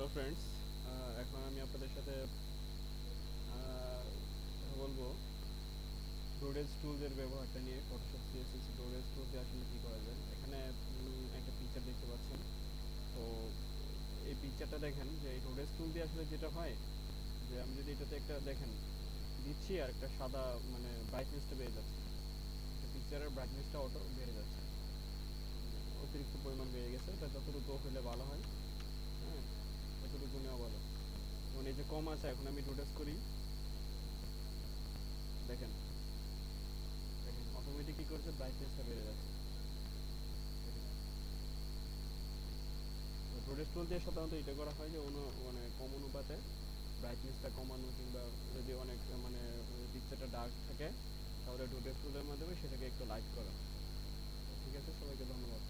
Hello friends, এখন আমি আপনাদের সাথে কথা বলবো ব্রোডেজ টুলসের ব্যবহারটা নিয়ে। ফটোশপ সিএসএস ব্রোডেজ টুল দিয়ে আসলে কী করা যায়। এখানে একটা পিকচার দেখতে পাচ্ছেন। তো এই পিকচারটা দেখেন যে এই ব্রোডেজ টুল দিয়ে আসলে যেটা হয় যে আমি যদি এটাতে একটা দেখেন দিচ্ছি আর একটা সাদা মানে ব্রাইটনেসটা বেড়ে যাচ্ছে, পিকচারের ব্রাইটনেসটা অটো বেড়ে যাচ্ছে, অতিরিক্ত পরিমাণ বেড়ে গেছে। এটা যতটুকু হলে ভালো হয়, হ্যাঁ, ততটুকু নেওয়া ভালো। যেমন এই যে কম আছে, এখন আমি রোটেট করি, দেখেন দেখেন অটোমেটিক কী করছে, ব্রাইটনেসটা বেড়ে যাচ্ছে। রোটেট টুল দিয়ে সাধারণত এটা করা হয় যে মানে কম অনুপাতে ব্রাইটনেসটা কমানো, কিংবা যদি অনেক মানে পিকচারটা ডার্ক থাকে তাহলে রোটেট টুলের মাধ্যমে সেটাকে একটু লাইট করা। ঠিক আছে, সবাইকে ধন্যবাদ।